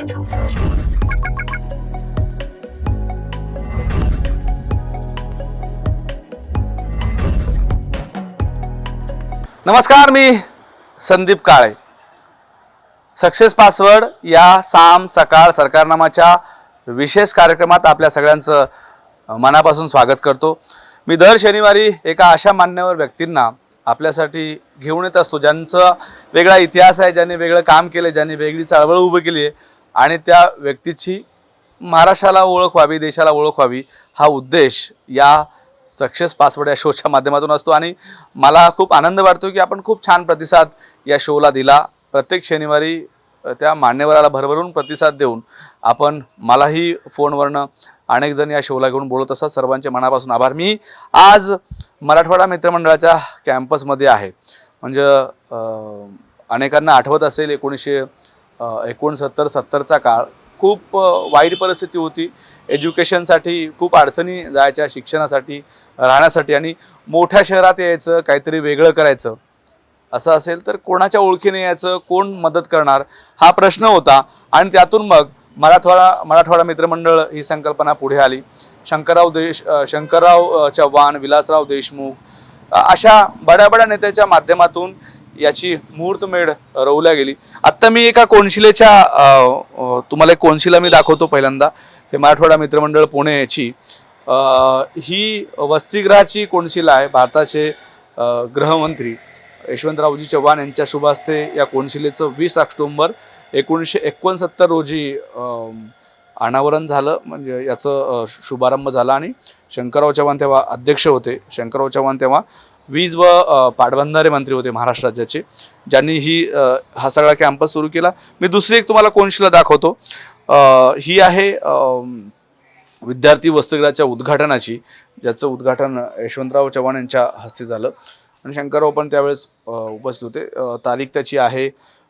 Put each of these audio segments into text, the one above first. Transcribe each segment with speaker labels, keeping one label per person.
Speaker 1: नमस्कार, मी Sandeep Kale. Success password या साम सकाळ सरकारनामाच्या विशेष कार्यक्रमात आपल्या सगळ्यांचं मनापासून स्वागत करतो. मी दर शनिवारी एका अशा मान्यवर व्यक्तींना आपल्यासाठी घेऊन येत असतो ज्यांचा वेगळा इतिहास आहे, ज्यांनी वेगळं काम केलं, ज्यांनी वेगळी चळवळ उभी केली आहे आणि त्या व्यक्तीची महाराष्ट्राला ओळख व्हावी, देशाला ओळख व्हावी हा उद्देश या सक्सेस पासवर्ड या शोच्या माध्यमातून असतो. आणि मला खूप आनंद वाटतो की आपण खूप छान प्रतिसाद या शोला दिला. प्रत्येक शनिवारी त्या मान्यवराला भरभरून प्रतिसाद देऊन आपण मलाही फोनवरनं अनेक जण या शोला घेऊन बोलत असतात. सर्वांचे मनापासून आभार. मी आज मराठवाडा मित्रमंडळाच्या कॅम्पसमध्ये आहे. म्हणजे अनेकांना आठवत असेल 1969-70चा काळ खूप वाईट परिस्थिती होती. एज्युकेशनसाठी खूप अडचणी जायच्या, शिक्षणासाठी, राहण्यासाठी. आणि मोठ्या शहरात यायचं, काहीतरी वेगळं करायचं असं असेल तर कोणाच्या ओळखीने यायचं, कोण मदत करणार हा प्रश्न होता. आणि त्यातून मग मराठवाडा मित्रमंडळ ही संकल्पना पुढे आली. शंकरराव चव्हाण, विलासराव देशमुख अशा बड्या नेत्याच्या माध्यमातून याची मुहूर्तमेढ रोवल्या गेली. आत्ता मी एका कोनशिलेच्या तुम्हाला एक कोनशिला मी दाखवतो. पहिल्यांदा हे मराठवाडा मित्रमंडळ पुणे याची ही वसतिगृहाची कोनशिला आहे. भारताचे गृहमंत्री यशवंतरावजी चव्हाण यांच्या शुभ हस्ते या कोनशिलेचं 20 ऑक्टोबर 1969 रोजी अनावरण झालं. म्हणजे याचं शुभारंभ झाला आणि शंकरराव चव्हाण तेव्हा अध्यक्ष होते. शंकरराव चव्हाण तेव्हा वीज व पाटबंधारे मंत्री होते महाराष्ट्र राज्याचे, ज्यांनी हा सगळा कॅम्पस सुरू केला. मी दुसरी एक तुम्हाला कोनशिला दाखवतो. ही आहे विद्यार्थी वसतिगृहाच्या उद्घाटनाची, ज्याचं उद्घाटन यशवंतराव चव्हाण यांच्या हस्ते झालं आणि शंकरराव पण त्यावेळेस उपस्थित होते. तारीख त्याची आहे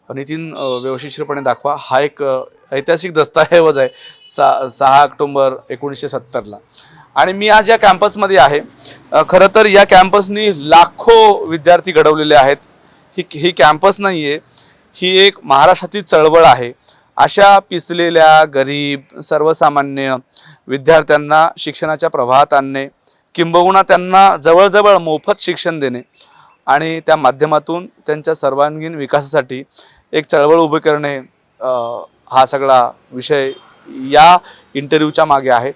Speaker 1: नितीन व्यवस्थितपणे दाखवा. हा एक ऐतिहासिक दस्तऐवज आहे 6 ऑक्टोबर 1970ला. आणि मी आज या कॅम्पसमध्ये आहे. खरं तर या कॅम्पसनी लाखो विद्यार्थी घडवलेले आहेत. ही कॅम्पस नाही आहे, ही एक महाराष्ट्रातील चळवळ आहे. अशा पिचलेल्या गरीब सर्वसामान्य विद्यार्थ्यांना शिक्षणाच्या प्रवाहात आणणे, किंबहुना त्यांना जवळजवळ मोफत शिक्षण देणे आणि त्या माध्यमातून त्यांच्या सर्वांगीण विकासासाठी एक चळवळ उभी करणे हा सगळा विषय या इंटरव्ह्यूच्या मागे आहे.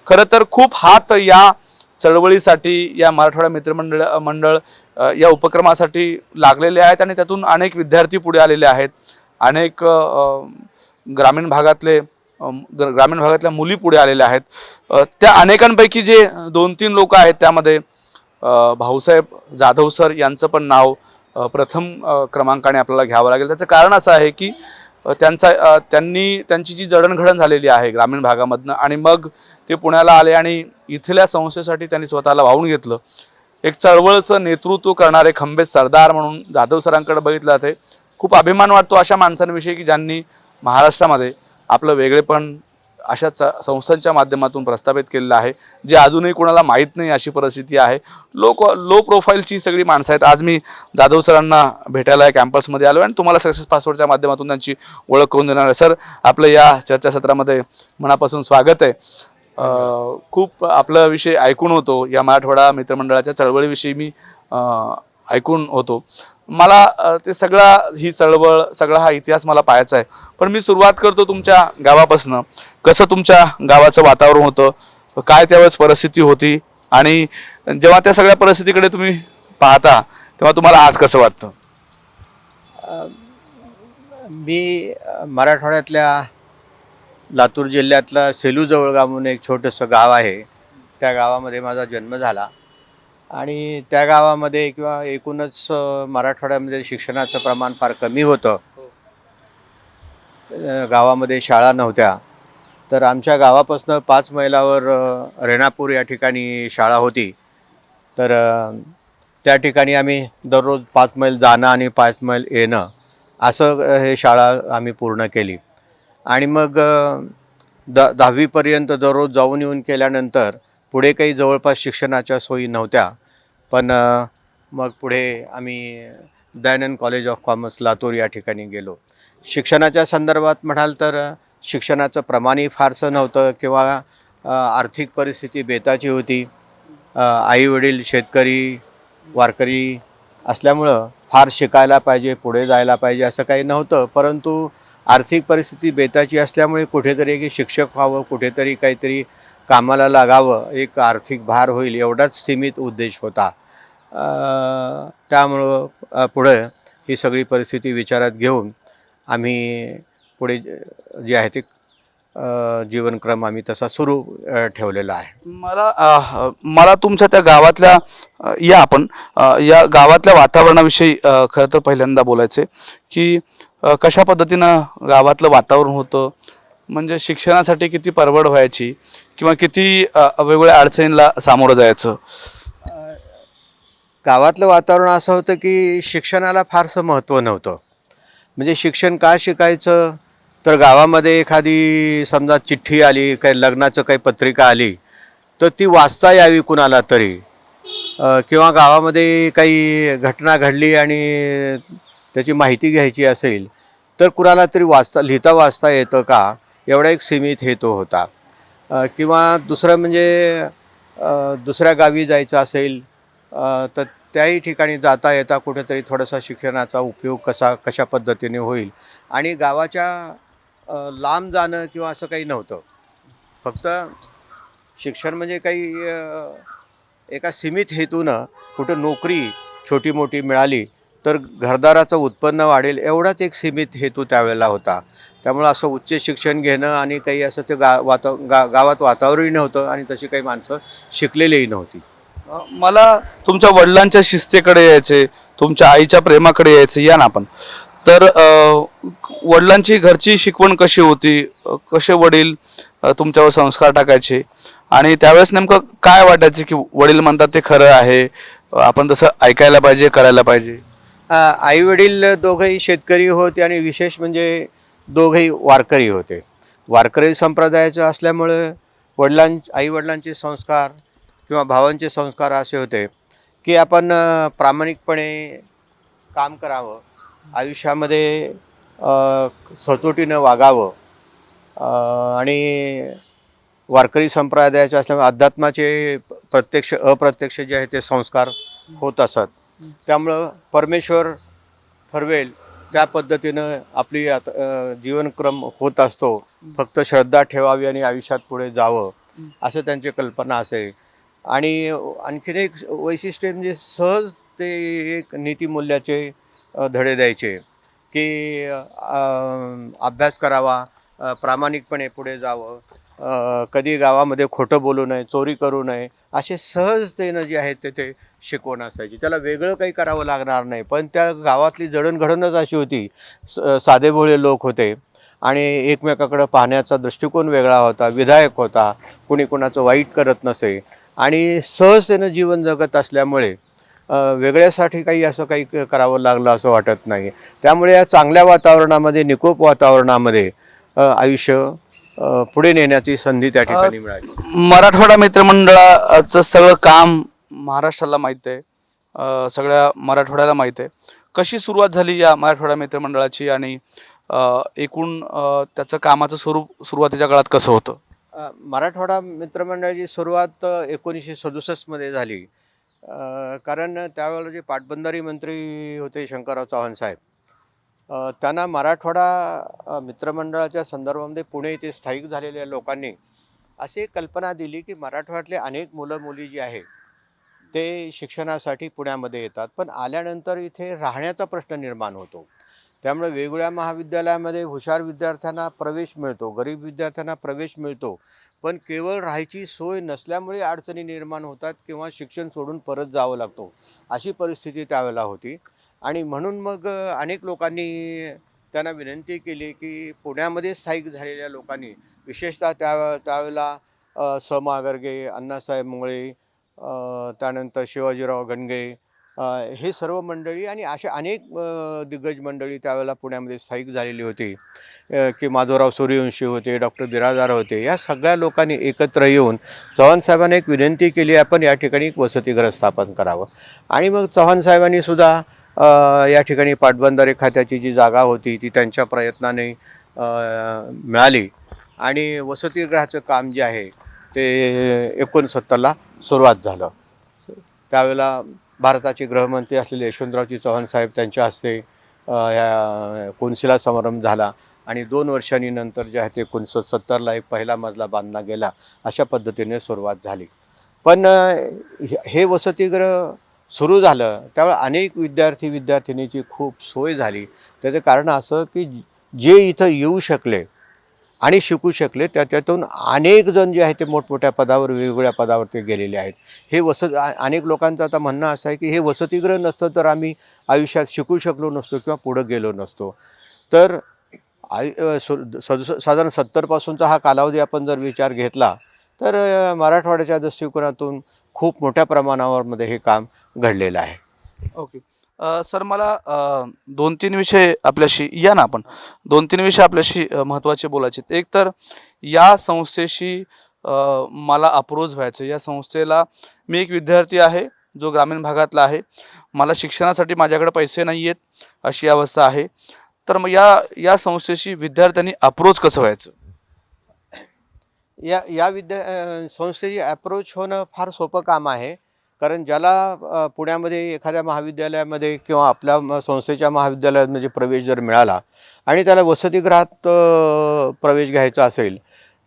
Speaker 1: खरं तर खूप हात या चळवळीसाठी, या मराठवाडा मित्रमंडळ या उपक्रमासाठी लागलेले आहेत आणि त्यातून अनेक विद्यार्थी पुढे आलेले आहेत. अनेक ग्रामीण भागातल्या मुली पुढे आलेल्या आहेत. त्या अनेकांपैकी जे 2-3 लोक आहेत त्यामध्ये भाऊसाहेब जाधव सर यांचं पण नाव प्रथम क्रमांकाने आपल्याला घ्यावं लागेल. त्याचं कारण असं आहे की त्यांची जी जडणघडण झालेली आहे ग्रामीण भागामधनं आणि मग ते पुण्याला आले आणि इथल्या संस्थेसाठी त्यांनी स्वतःला वाहून घेतलं. एक चळवळचं नेतृत्व करणारे खंबे सरदार म्हणून जाधव सरांकडे बघितलं जाते. खूप अभिमान वाटतो अशा माणसांविषयी की ज्यांनी महाराष्ट्रामध्ये आपलं वेगळेपण अशा संस्थांच्या माध्यमातून प्रस्थापित केलेलं आहे, जे अजूनही कोणाला माहीत नाही अशी परिस्थिती आहे. लो प्रोफाईलची सगळी माणसं आहेत. आज मी जाधव सरांना भेटायला या कॅम्पसमध्ये आलो आणि तुम्हाला सक्सेस पासवर्डच्या माध्यमातून त्यांची ओळख करून देणार आहे. सर, आपलं या चर्चासत्रामध्ये मनापासून स्वागत आहे. खूप आपला विषय ऐकून होतो, या मराठवाडा मित्रमंडळाच्या चळवळीविषयी मी ऐकून होतो. मला ते ही चळवळ, सगळा हा इतिहास मला पाहायचा आहे. पण मी सुरुवात करतो तुमच्या गावापासून. कसं तुमच्या गावाचं वातावरण होतं, काय त्यावेळेस परिस्थिती होती आणि जेव्हा त्या सगळ्या परिस्थितीकडे तुम्ही पाहता तेव्हा तुम्हाला आज कसं वाटतं?
Speaker 2: मी मराठवाड्यातल्या लातूर जिल्ह्यातलं सेलूजवळ म्हणून एक छोटंसं गाव आहे. त्या गावामध्ये माझा जन्म झाला आणि त्या गावामध्ये किंवा एकूणच मराठवाड्यामध्ये शिक्षणाचं प्रमाण फार कमी होतं. गावामध्ये शाळा नव्हत्या. तर आमच्या गावापासून 5 मैलावर रेणापूर या ठिकाणी शाळा होती. तर त्या ठिकाणी आम्ही दररोज 5 मैल जाणं आणि 5 मैल येणं असं हे शाळा आम्ही पूर्ण केली. आणि मग 10वीपर्यंत दररोज जाऊन येऊन केल्यानंतर पुढे काही जवळपास शिक्षणाच्या सोयी नव्हत्या. पण मग पुढे आम्ही Dayanand college of commerce Latur या ठिकाणी गेलो. शिक्षणाच्या संदर्भात म्हणाल तर शिक्षणाचं प्रमाणही फारसं नव्हतं किंवा आर्थिक परिस्थिती बेताची होती. आईवडील शेतकरी वारकरी असल्यामुळं फार शिकायला पाहिजे, पुढे जायला पाहिजे असं काही नव्हतं. परंतु आर्थिक परिस्थिती बेताची असल्यामुळे कुठेतरी एक शिक्षक व्हावं, कुठेतरी काहीतरी कामाला लागावं, एक आर्थिक भार होईल एवढाच सीमित उद्देश होता. त्यामुळं पुढं ही सगळी परिस्थिती विचारात घेऊन आम्ही पुढे जे आहे ते जीवनक्रम आम्ही तसा सुरू ठेवलेला आहे.
Speaker 1: मला तुमच्या त्या गावातल्या या गावातल्या वातावरणाविषयी खरं तर पहिल्यांदा बोलायचे की कशा पद्धतीनं गावातलं वातावरण होतं, म्हणजे शिक्षणासाठी किती परवड व्हायची किंवा किती वेगवेगळ्या अडचणींना सामोरं जायचं.
Speaker 2: गावातलं वातावरण असं होतं की शिक्षणाला फारसं महत्त्व नव्हतं. म्हणजे शिक्षण का शिकायचं, तर गावामध्ये एखादी समजा चिठ्ठी आली, काही लग्नाचं काही पत्रिका आली तर ती वाचता यावी कुणाला तरी, किंवा गावामध्ये काही घटना घडली आणि त्याची माहिती घ्यायची असेल तर कुणाला तरी लिहिता वाचता येतं का, एवढा एक सीमित हेतू होता. किंवा दुसरं म्हणजे दुसऱ्या गावी जायचं असेल तर त्याही ठिकाणी जाता येता कुठेतरी थोडासा शिक्षणाचा उपयोग कशा पद्धतीने होईल. आणि गावाच्या लांब जाणं किंवा असं काही नव्हतं. फक्त शिक्षण म्हणजे काही एका सीमित हेतूनं कुठं नोकरी छोटी मोठी मिळाली तर घरदाराचं उत्पन्न वाढेल एवढाच एक सीमित हेतू त्यावेळेला होता. त्यामुळं असं उच्च शिक्षण घेणं आणि काही असं ते गावात वातावरणही नव्हतं आणि तशी काही माणसं शिकलेलीही नव्हती.
Speaker 1: मला तुमच्या वडिलांच्या शिस्तीकडे यायचे, तुमच्या आईच्या प्रेमाकडे यायचे या ना आपण. तर वडिलांची घरची शिकवण कशी होती, कसे वडील तुमच्यावर संस्कार टाकायचे आणि त्यावेळेस नेमकं काय वाटायचं की वडील म्हणतात ते खरं आहे, आपण तसं ऐकायला पाहिजे, करायला पाहिजे.
Speaker 2: आई वडील दोघंही शेतकरी होते आणि विशेष म्हणजे दोघंही वारकरी होते. वारकरी संप्रदायाचं असल्यामुळे आई वडिलांचे संस्कार किंवा भावांचे संस्कार असे होते की आपण प्रामाणिकपणे काम करावं, आयुष्यामध्ये सचोटीनं वागावं, आणि वारकरी संप्रदायाचे असल्यामुळे अध्यात्माचे प्रत्यक्ष अप्रत्यक्ष जे आहे ते संस्कार होत असत. त्यामुळं परमेश्वर ठरवेल त्या पद्धतीनं आपली जीवनक्रम होत असतो. फक्त श्रद्धा ठेवावी आणि आयुष्यात पुढे जावं असं त्यांची कल्पना असे. आणि आणखीन एक वैशिष्ट्य म्हणजे सहज ते एक नीतिमूल्याचे धडे द्यायचे की अभ्यास करावा, प्रामाणिकपणे पुढे जावं, कधी गावामध्ये खोटं बोलू नये, चोरी करू नये, असे सहजतेनं जे आहे ते शिकवण असायची. त्याला वेगळं काही करावं लागणार नाही. पण त्या गावातली जडणघडणच अशी होती, साधेभोळे लोक होते आणि एकमेकाकडं पाहण्याचा दृष्टिकोन वेगळा होता, विधायक होता, कुणी कुणाचं वाईट करत नसे आणि सहजतेनं जीवन जगत असल्यामुळे वेगळ्यासाठी काही असं काही करावं लागलं असं वाटत नाही. त्यामुळे या चांगल्या वातावरणामध्ये, निकोप वातावरणामध्ये आयुष्य पुढे नेण्याची संधी त्या ठिकाणी मिळाली.
Speaker 1: मराठवाडा मित्रमंडळाचं सगळं काम महाराष्ट्राला माहीत आहे, सगळ्या मराठवाड्याला माहीत आहे. कशी सुरुवात झाली या मराठवाडा मित्रमंडळाची आणि एकूण त्याचं कामाचं स्वरूप सुरुवातीच्या काळात कसं होतं?
Speaker 2: मराठवाडा मित्रमंडळाची सुरुवात 1967मध्ये झाली. कारण त्यावेळेला जे पाटबंधारी मंत्री होते शंकरराव चव्हाण साहेब, त्यांना मराठवाडा मित्रमंडळाच्या संदर्भामध्ये पुणे येथे स्थायिक झालेल्या लोकांनी अशी कल्पना दिली की मराठवाड्यातले अनेक मुलं मुली जी आहे ते शिक्षणासाठी पुण्यामध्ये येतात, पण आल्यानंतर इथे राहण्याचा प्रश्न निर्माण होतो. त्यामुळे वेगवेगळ्या महाविद्यालयामध्ये हुशार विद्यार्थ्यांना प्रवेश मिळतो, गरीब विद्यार्थ्यांना प्रवेश मिळतो, पण केवळ राहायची सोय नसल्यामुळे अडचणी निर्माण होतात किंवा शिक्षण सोडून परत जावं लागतो, अशी परिस्थिती त्यावेळेला होती. आणि म्हणून मग अनेक लोकांनी त्यांना विनंती केली की पुण्यामध्ये स्थायिक झालेल्या लोकांनी, विशेषतः त्यावेळेला स मा गर्गे, अण्णासाहेब मुंगळे, त्यानंतर शिवाजीराव गणगे, हे सर्व मंडळी आणि अशा अनेक दिग्गज मंडळी त्यावेळेला पुण्यामध्ये स्थायिक झालेली होती, की माधवराव सूर्यवंशी होते, डॉक्टर बिराजदार होते. या सगळ्या लोकांनी एकत्र येऊन चव्हाणसाहेबांना एक विनंती केली, आपण या ठिकाणी एक वसतिगृह स्थापन करावं. आणि मग चव्हाणसाहेबांनी सुद्धा या ठिकाणी पाटबंधारे खात्याची जी जागा होती ती त्यांच्या प्रयत्नाने मिळाली आणि वसतिगृहाचं काम जे आहे ते 69ला सुरुवात झालं. त्यावेळेला भारताचे गृहमंत्री असलेले यशवंतरावजी चव्हाण साहेब त्यांच्या हस्ते ह्या कोनशिला समारंभ झाला आणि 2 वर्षांनी नंतर जे आहे ते 1970ला एक पहिला मजला बांधला गेला. अशा पद्धतीने सुरुवात झाली. पण हे वसतिगृह सुरू झालं त्यावेळेला अनेक विद्यार्थिनीची खूप सोय झाली. त्याचं कारण असं की जे इथं येऊ शकले आणि शिकू शकले त्याच्यातून अनेक जण जे आहे ते मोठमोठ्या पदावर वेगवेगळ्या पदावर ते गेलेले आहेत. हे अनेक लोकांचं आता म्हणणं असं आहे की हे वसतिगृह नसतं तर आम्ही आयुष्यात शिकू शकलो नसतो किंवा पुढं गेलो नसतो. तर साधारण 70पासूनचा हा कालावधी आपण जर विचार घेतला तर मराठवाड्याच्या दृष्टिकोनातून खूप मोठ्या प्रमाणावर हे काम घडलेलं आहे.
Speaker 1: ओके. सर मला 2-3 विषय आपल्याशी या ना आपण 2-3 विषय आपल्याशी महत्त्वाचे बोलायचे आहेत. एक तर या संस्थेशी मला अप्रोच व्हायचं. या संस्थेला मी एक विद्यार्थी आहे जो ग्रामीण भागातला आहे. मला शिक्षणासाठी माझ्याकडे पैसे नाही आहेत अशी अवस्था आहे. तर मग या संस्थेशी विद्यार्थ्यांनी अप्रोच कसं व्हायचं?
Speaker 2: या संस्थेची अप्रोच होणं फार सोपं काम आहे. कारण ज्याला पुण्यामध्ये एखाद्या महाविद्यालयामध्ये किंवा आपल्या संस्थेच्या महाविद्यालयात म्हणजे प्रवेश जर मिळाला आणि त्याला वसतिगृहात प्रवेश घ्यायचा असेल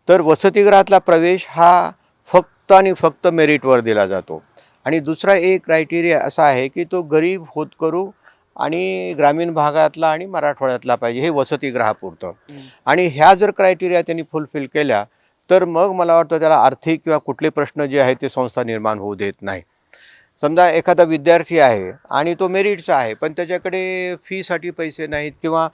Speaker 2: तर वसतिगृहातला प्रवेश हा फक्त आणि फक्त मेरिटवर दिला जातो. आणि दुसरा एक क्रायटेरिया असा आहे की तो गरीब होतकरू आणि ग्रामीण भागातला आणि मराठवाड्यातला पाहिजे, हे वसतिगृहापुरतं. आणि ह्या जर क्रायटेरिया त्यांनी फुलफिल केल्या तर मग मला वाटतं त्याला आर्थिक किंवा कुठले प्रश्न जे आहेत ते संस्था निर्माण होऊ देत नाही. समजा एखादा विद्यार्थी आहे आणि तो मेरिटचा आहे पण त्याच्याकडे फीसाठी पैसे नाहीत किंवा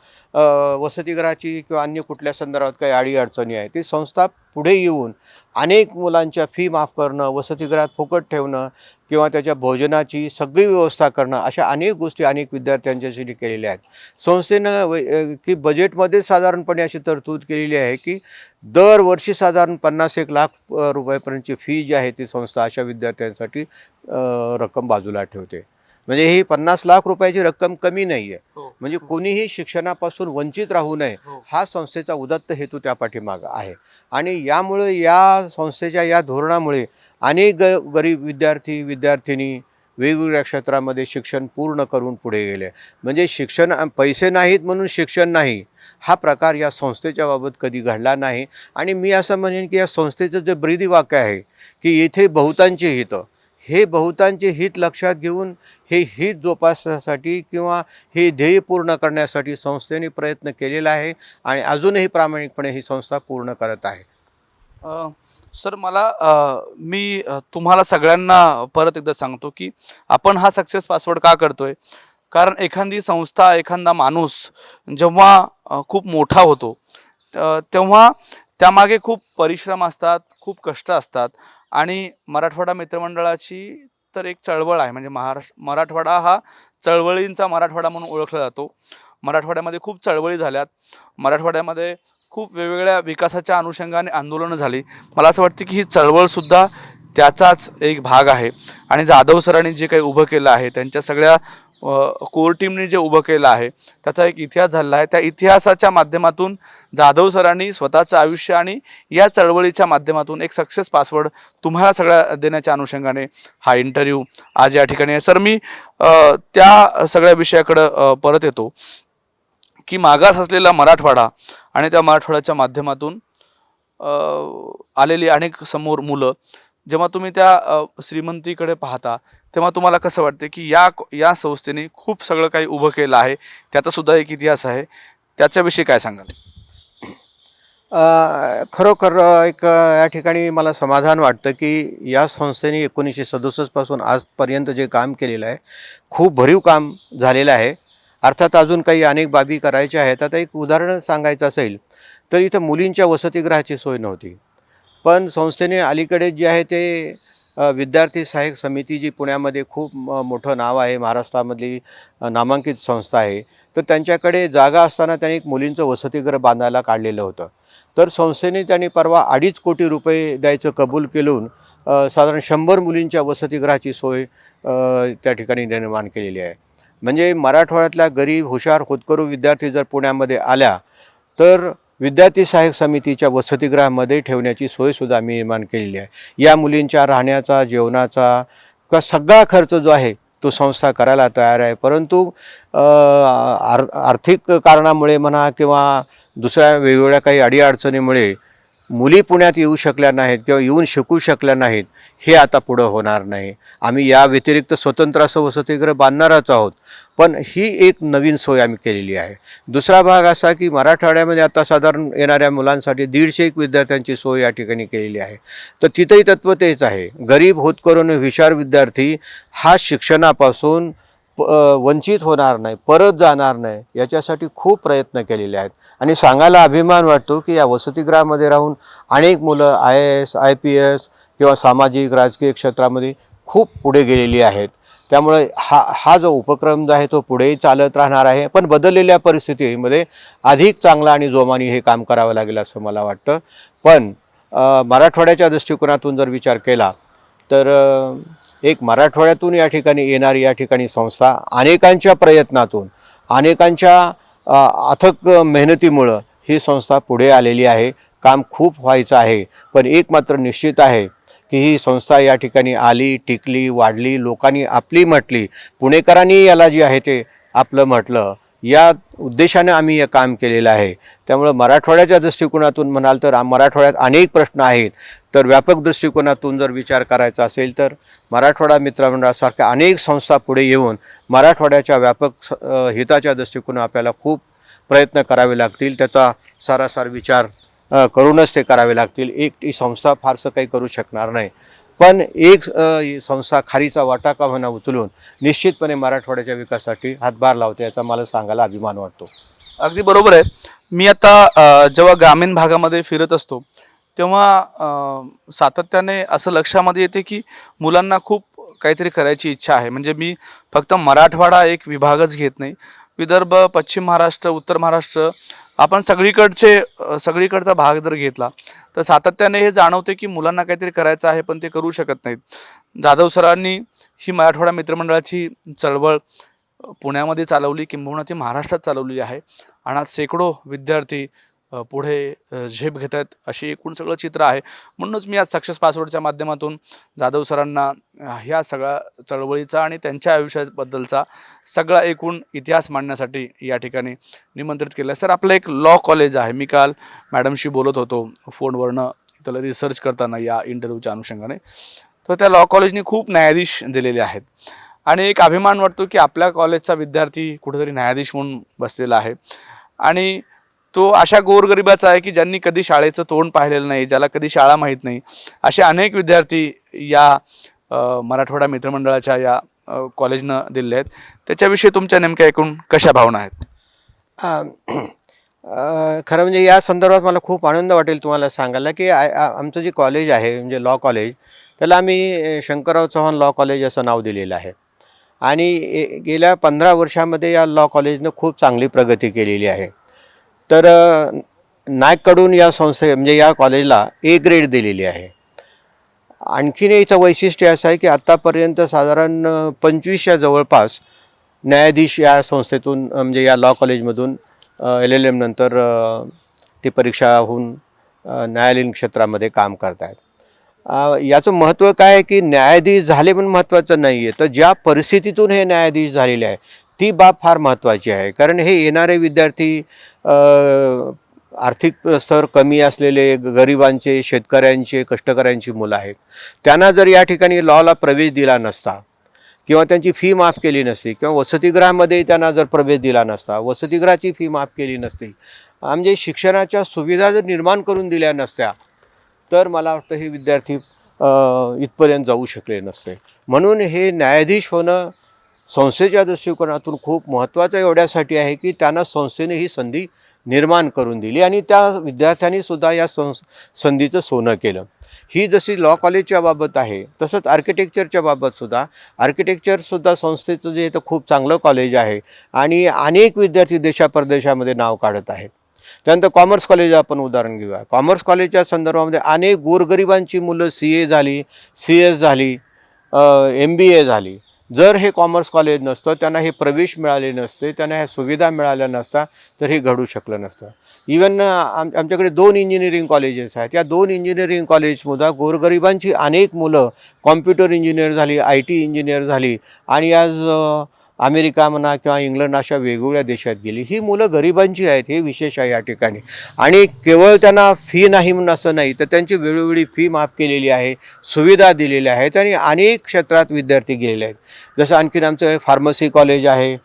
Speaker 2: वसतिगृहाची किंवा अन्य कुठल्या संदर्भात काही अडीअडचणी आहे, ती संस्था पुढे येऊन अनेक मुलांच्या फी माफ करणं, वसतिगृहात फुकट ठेवणं किंवा त्याच्या भोजनाची सगळी व्यवस्था करणं, अशा अनेक गोष्टी अनेक विद्यार्थ्यांच्यासाठी केलेल्या आहेत. संस्थेनं की बजेटमध्ये साधारणपणे अशी तरतूद केलेली आहे की दरवर्षी साधारण 50-1 लाख रुपयापर्यंतची फी जी आहे ती संस्था अशा विद्यार्थ्यांसाठी रक्कम बाजूला ठेवते. म्हणजे ही 50 लाख रुपयाची रक्कम कमी नाही आहे. म्हणजे कोणीही शिक्षणापासून वंचित राहू नये हा संस्थेचा उदात्त हेतू त्या पाठीमागं आहे. आणि यामुळे या संस्थेच्या या धोरणामुळे अनेक गरीब विद्यार्थिनी वेगवेगळ्या क्षेत्रामध्ये शिक्षण पूर्ण करून पुढे गेले. म्हणजे शिक्षण पैसे नाहीत म्हणून शिक्षण नाही हा प्रकार या संस्थेच्या बाबत कधी घडला नाही. आणि मी असं म्हणेन की या संस्थेचं जे ब्रीदवाक्य आहे की येथे बहुतांची हितं, हे बहुतांचे हित लक्षात घेऊन हे हित जोपासण्यासाठी किंवा हे ध्येय पूर्ण करण्यासाठी संस्थेने प्रयत्न केलेला आहे आणि अजूनही प्रामाणिकपणे ही संस्था पूर्ण करत आहे.
Speaker 1: सर मला मी तुम्हाला सगळ्यांना परत एकदा सांगतो की आपण हा सक्सेस पासवर्ड का करतोय. कारण एखादी संस्था, एखादा माणूस जेव्हा खूप मोठा होतो तेव्हा त्यामागे खूप परिश्रम असतात, खूप कष्ट असतात. आणि मराठवाडा मित्रमंडळाची तर एक चळवळ आहे. म्हणजे मराठवाडा हा चळवळींचा मराठवाडा म्हणून ओळखला जातो. मराठवाड्यामध्ये खूप चळवळी झाल्यात. मराठवाड्यामध्ये खूप वेगवेगळ्या विकासाच्या अनुषंगाने आंदोलनं झाली. मला असं वाटतं की ही चळवळसुद्धा त्याचाच एक भाग आहे. आणि जाधव सरांनी जे काही उभं केलं आहे, त्यांच्या सगळ्या कोर टीमने जे उभं केलं आहे त्याचा एक इतिहास झाला आहे. त्या इतिहासाच्या माध्यमातून जाधव सरांनी स्वतःचं आयुष्य आणि या चळवळीच्या माध्यमातून एक सक्सेस पासवर्ड तुम्हाला सगळ्या देण्याच्या अनुषंगाने हा इंटरव्ह्यू आज या ठिकाणी आहे. सर मी त्या सगळ्या विषयाकडं परत येतो की मागास असलेला मराठवाडा आणि त्या मराठवाड्याच्या माध्यमातून आलेली अनेक समोर मुलं, जेव्हा तुम्ही त्या श्रीमंतीकडे पाहता तेव्हा तुम्हाला कसं वाटते की या संस्थेने खूप सगळं काही उभं केलं आहे, त्याचा सुद्धा एक इतिहास आहे, त्याच्याविषयी काय सांगाल?
Speaker 2: खरोखर एक या ठिकाणी मला समाधान वाटतं की या संस्थेने 1967 पासून आजपर्यंत जे काम केलेलं आहे खूप भरीव काम झालेलं आहे. अर्थात अजून काही अनेक बाबी करायच्या आहेत. आता एक उदाहरण सांगायचं असेल तर इथं मुलींच्या वसतिगृहाची सोय नव्हती. पण संस्थेने अलीकडे जे आहे ते विद्यार्थी सहाय्यक समिती जी पुण्यामध्ये खूप मोठं नाव आहे, महाराष्ट्रामधली नामांकित संस्था आहे, तर त्यांच्याकडे जागा असताना त्यांनी एक मुलींचं वसतिगृह बांधायला काढलेलं होतं. तर संस्थेने त्यांनी परवा 2.5 कोटी रुपये द्यायचं कबूल केलून साधारण 100 मुलींच्या वसतिगृहाची सोय त्या ठिकाणी निर्माण केलेली आहे. म्हणजे मराठवाड्यातल्या गरीब हुशार होतकरू विद्यार्थी जर पुण्यामध्ये आल्या तर विद्यार्थी सहाय्यक समितीच्या वसतिगृहामध्ये ठेवण्याची सोयसुद्धा आम्ही निर्माण केलेली आहे. या मुलींच्या राहण्याचा, जेवणाचा सगळा खर्च जो आहे तो संस्था करायला तयार आहे. परंतु आर्थिक कारणामुळे म्हणा किंवा दुसऱ्या वेगवेगळ्या काही अडीअडचणीमुळे मुली पुण्यात येऊ शकल्या नाहीत किंवा येऊन शिकू शकल्या नाहीत. हे आता पुढं होणार नाही. आम्ही या व्यतिरिक्त स्वतंत्र असं वसतिगृह बांधणारच आहोत, पण ही एक नवीन सोय आम्ही केलेली आहे. दुसरा भाग असा की मराठवाड्यामध्ये आता साधारण येणाऱ्या मुलांसाठी 150 विद्यार्थ्यांची सोय या ठिकाणी केलेली आहे. तर तिथंही तत्त्व तेच आहे. गरीब होतकरून हुशार विद्यार्थी हा शिक्षणापासून वंचित होणार नाही, परत जाणार नाही, याच्यासाठी खूप प्रयत्न केलेले आहेत. आणि सांगायला अभिमान वाटतो की या वसतिगृहामध्ये राहून अनेक मुलं IAS, IPS किंवा सामाजिक राजकीय क्षेत्रामध्ये खूप पुढे गेलेली आहेत. त्यामुळे हा जो उपक्रम जो आहे तो पुढेही चालत राहणार आहे. पण बदललेल्या परिस्थितीमध्ये अधिक चांगला आणि जोमाने हे काम करावं लागेल असं मला वाटतं. पण मराठवाड्याच्या दृष्टिकोनातून जर विचार केला तर एक मराठवाड्यातून या ठिकाणी येणारी या ठिकाणी संस्था अनेकांच्या प्रयत्नातून, अनेकांच्या अथक मेहनतीमुळं ही संस्था पुढे आलेली आहे. काम खूप व्हायचं आहे, पण एक मात्र निश्चित आहे की ही संस्था या ठिकाणी आली, टिकली, वाढली, लोकांनी आपली म्हटली, पुणेकरांनी याला जे आहे ते आपलं म्हटलं. या उद्देशाने आम्ही हे काम केलेलं आहे. त्यामुळं मराठवाड्याच्या दृष्टिकोनातून म्हणाल तर मराठवाड्यात अनेक प्रश्न आहेत. तर व्यापक दृष्टिकोनातून जर विचार करायचा असेल तर मराठवाडा मित्रमंडळासारख्या अनेक संस्था पुढे येऊन मराठवाड्याच्या व्यापक हिताच्या दृष्टिकोनातून आपल्याला खूप प्रयत्न करावे लागतील. त्याचा सारासार विचार करूनच ते करावे लागतील. एकटी संस्था फारसं काही करू शकणार नाही, पण एक संस्था खारीचा वाटा का होईना उचलून निश्चितपणे मराठवाड्याच्या विकासासाठी हातभार लावते, याचा मला सांगायला अभिमान वाटतो.
Speaker 1: अगदी बरोबर आहे. मी आता जेव्हा ग्रामीण भागामध्ये फिरत असतो तेव्हा सातत्याने असं लक्षामध्ये येते की मुलांना खूप काहीतरी करायची इच्छा आहे. म्हणजे मी फक्त मराठवाडा एक विभागच घेत नाही, विदर्भ, पश्चिम महाराष्ट्र, उत्तर महाराष्ट्र, आपण सगळीकडचा भाग जर घेतला तर सातत्याने हे जाणवते की मुलांना काहीतरी करायचं आहे पण ते करू शकत नाहीत. जाधव सरांनी ही मराठवाडा मित्रमंडळाची चळवळ पुण्यामध्ये चालवली, किंबहुना ती महाराष्ट्रात चालवली आहे आणि आज शेकडो विद्यार्थी पुढे झेप घेत आहेत, अशी एकूण सगळं चित्र आहे. म्हणूनच मी आज सक्सेस पासवर्डच्या माध्यमातून जाधव सरांना ह्या सगळ्या चळवळीचा आणि त्यांच्या आयुष्याबद्दलचा सगळा एकूण इतिहास मांडण्यासाठी या ठिकाणी निमंत्रित केलं आहे. सर, आपलं एक लॉ कॉलेज आहे. मी काल मॅडमशी बोलत होतो फोनवरनं त्याला रिसर्च करताना या इंटरव्ह्यूच्या अनुषंगाने. तर त्या लॉ कॉलेजने खूप न्यायाधीश दिलेले आहेत आणि एक अभिमान वाटतो की आपल्या कॉलेजचा विद्यार्थी कुठेतरी न्यायाधीश म्हणून बसलेला आहे. आणि तो अशा गोरगरिबाचा आहे की ज्यांनी कधी शाळेचं तोंड पाहिलेलं नाही, ज्याला कधी शाळा माहीत नाही, असे अनेक विद्यार्थी या मराठवाडा मित्रमंडळाच्या या कॉलेजनं दिले आहेत. त्याच्याविषयी तुमच्या नेमक्या एकूण कशा भावना आहेत?
Speaker 2: खरं म्हणजे या संदर्भात मला खूप आनंद वाटेल तुम्हाला सांगायला की आमचं जे कॉलेज आहे म्हणजे लॉ कॉलेज, त्याला आम्ही शंकरराव चव्हाण लॉ कॉलेज असं नाव दिलेलं आहे. आणि गेल्या 15 वर्षामध्ये या लॉ कॉलेजनं खूप चांगली प्रगती केलेली आहे. तर नायकडून या म्हणजे या कॉलेजला A ग्रेड दिलेली आहे. आणखीन याचं वैशिष्ट्य असं आहे की आत्तापर्यंत साधारण 25च्या जवळपास न्यायाधीश या संस्थेतून म्हणजे या लॉ कॉलेजमधून LLM नंतर ती परीक्षा होऊन न्यायालयीन क्षेत्रामध्ये काम करत आहेत. याचं महत्त्व काय आहे की न्यायाधीश झाले पण महत्त्वाचं नाही आहे, तर ज्या परिस्थितीतून हे न्यायाधीश झालेले आहे ती बाब फार महत्त्वाची आहे. कारण हे येणारे विद्यार्थी आर्थिक स्तर कमी असलेले, गरिबांचे, शेतकऱ्यांचे, कष्टकऱ्यांची मुलं आहेत. त्यांना जर या ठिकाणी लॉला प्रवेश दिला नसता किंवा त्यांची फी माफ केली नसती किंवा वसतिगृहामध्ये त्यांना जर प्रवेश दिला नसता, वसतिगृहाची फी माफ केली नसती, म्हणजे शिक्षणाच्या सुविधा जर निर्माण करून दिल्या नसत्या, तर मला वाटतं हे विद्यार्थी इथपर्यंत जाऊ शकले नसते. म्हणून हे न्यायाधीश होणं संस्थेच्या दृष्टिकोनातून खूप महत्त्वाचं एवढ्यासाठी आहे की त्यांना संस्थेने ही संधी निर्माण करून दिली आणि त्या विद्यार्थ्यांनीसुद्धा या संधीचं सोनं केलं. ही जशी लॉ कॉलेजच्या बाबत आहे तसंच आर्किटेक्चरच्या बाबतसुद्धा आर्किटेक्चरसुद्धा संस्थेचं जे तर खूप चांगलं कॉलेज आहे आणि अनेक विद्यार्थी देशापरदेशामध्ये नाव काढत आहेत. त्यानंतर कॉमर्स कॉलेज आपण उदाहरण घेऊया. कॉमर्स कॉलेजच्या संदर्भामध्ये अनेक गोरगरिबांची मुलं CA झाली, CS झाली, MBA झाली. जर हे कॉमर्स कॉलेज नसतं, त्यांना हे प्रवेश मिळाले नसते, त्यांना ह्या सुविधा मिळाल्या नसता, तर हे घडू शकलं नसतं. इवन आमच्याकडे 2 इंजिनिअरिंग कॉलेजेस आहेत. या 2 इंजिनिअरिंग कॉलेजमध्ये गोरगरिबांची अनेक मुलं कॉम्प्युटर इंजिनियर झाली, IT इंजिनियर झाली आणि आज अमेरिका म्हणा किंवा इंग्लंड अशा वेगवेगळ्या देशात गेली. ही मुलं गरिबांची आहेत, हे विशेष आहे या ठिकाणी. आणि केवळ त्यांना फी नाही म्हणून असं नाही, तर त्यांची वेळोवेळी फी माफ केलेली आहे, सुविधा दिलेल्या आहेत आणि अनेक क्षेत्रात विद्यार्थी गेलेले आहेत. जसं आणखीन आमचं फार्मसी कॉलेज आहे.